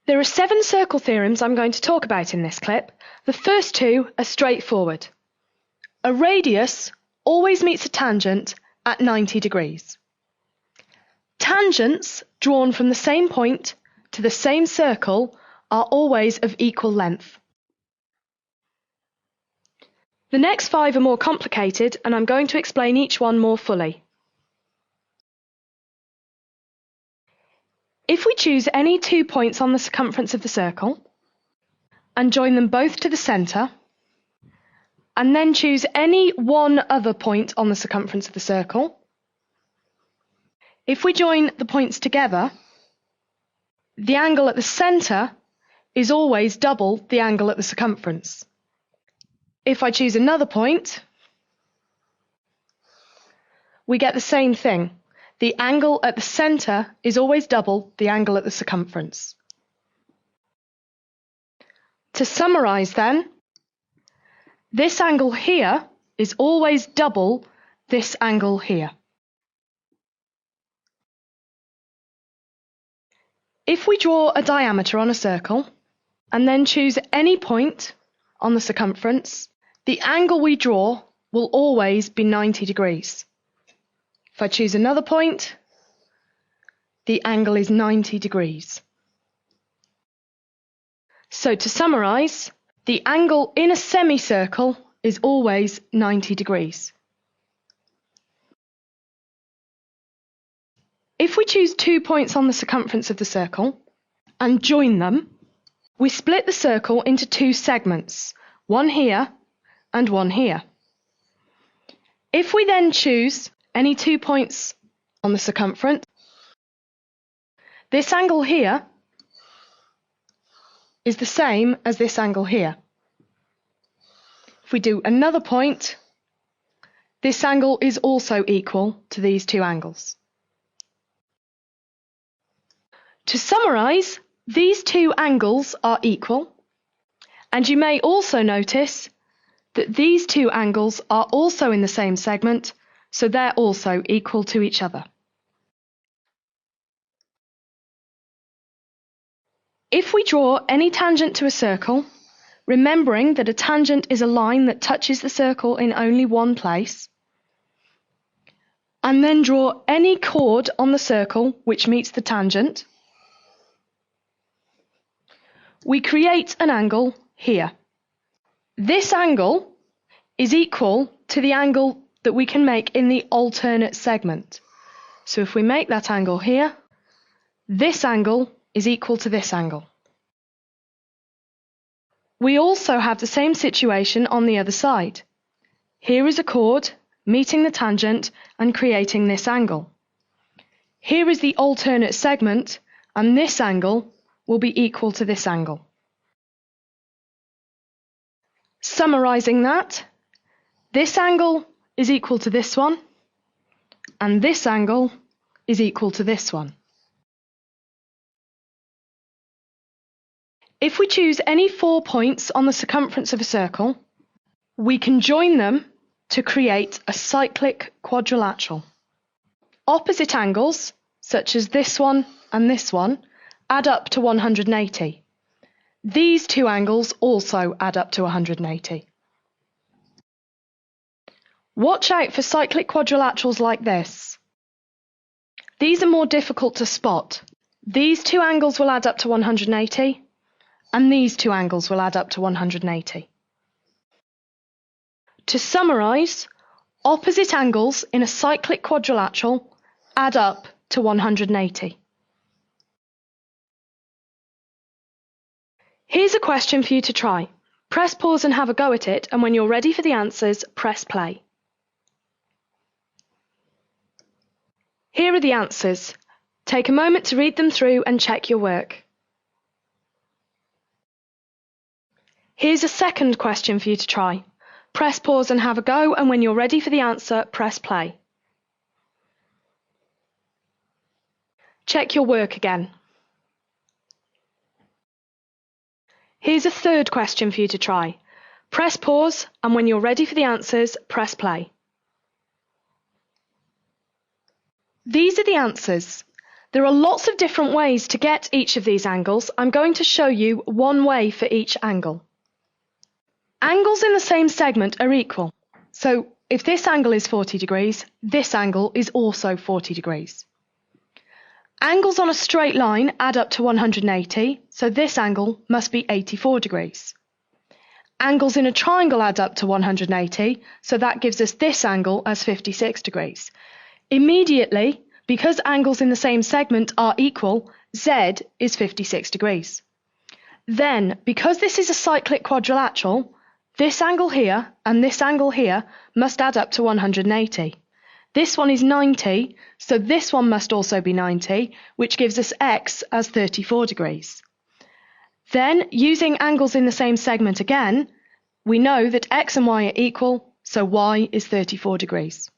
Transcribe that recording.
There are 7 circle theorems I'm going to talk about in this clip. The first 2 are straightforward. A radius always meets a tangent at 90 degrees. Tangents drawn from the same point to the same circle are always of equal length. The next 5 are more complicated, and I'm going to explain each one more fully. If we choose any 2 points on the circumference of the circle and join them both to the centre, and then choose any one other point on the circumference of the circle, if we join the points together, the angle at the centre is always double the angle at the circumference. If I choose another point, we get the same thing. The angle at the centre is always double the angle at the circumference. To summarise then, this angle here is always double this angle here. If we draw a diameter on a circle and then choose any point on the circumference, the angle we draw will always be 90 degrees. If I choose another point, the angle is 90 degrees. So to summarise, the angle in a semicircle is always 90 degrees. If we choose 2 points on the circumference of the circle and join them, we split the circle into 2 segments, one here and one here. If we then choose any 2 points on the circumference, this angle here is the same as this angle here. If we do another point, this angle is also equal to these 2 angles. To summarise, these 2 angles are equal, and you may also notice that these 2 angles are also in the same segment, so they're also equal to each other. If we draw any tangent to a circle, remembering that a tangent is a line that touches the circle in only one place, and then draw any chord on the circle which meets the tangent, we create an angle here. This angle is equal to the angle that we can make in the alternate segment. So if we make that angle here, this angle is equal to this angle. We also have the same situation on the other side. Here is a chord meeting the tangent and creating this angle. Here is the alternate segment, and this angle will be equal to this angle. Summarising that, this angle is equal to this one, and this angle is equal to this one. If we choose any 4 points on the circumference of a circle, we can join them to create a cyclic quadrilateral. Opposite angles, such as this one and this one, add up to 180. These 2 angles also add up to 180. Watch out for cyclic quadrilaterals like this. These are more difficult to spot. These 2 angles will add up to 180, and these 2 angles will add up to 180. To summarise, opposite angles in a cyclic quadrilateral add up to 180. Here's a question for you to try. Press pause and have a go at it, and when you're ready for the answers, press play. Here are the answers. Take a moment to read them through and check your work. Here's a second question for you to try. Press pause and have a go, and when you're ready for the answer, press play. Check your work again. Here's a third question for you to try. Press pause, and when you're ready for the answers, press play. These are the answers. There are lots of different ways to get each of these angles. I'm going to show you one way for each angle. Angles in the same segment are equal. So if this angle is 40 degrees, this angle is also 40 degrees. Angles on a straight line add up to 180, so this angle must be 84 degrees. Angles in a triangle add up to 180, so that gives us this angle as 56 degrees. Immediately, because angles in the same segment are equal, Z is 56 degrees. Then, because this is a cyclic quadrilateral, this angle here and this angle here must add up to 180. This one is 90, so this one must also be 90, which gives us X as 34 degrees. Then, using angles in the same segment again, we know that X and Y are equal, so Y is 34 degrees.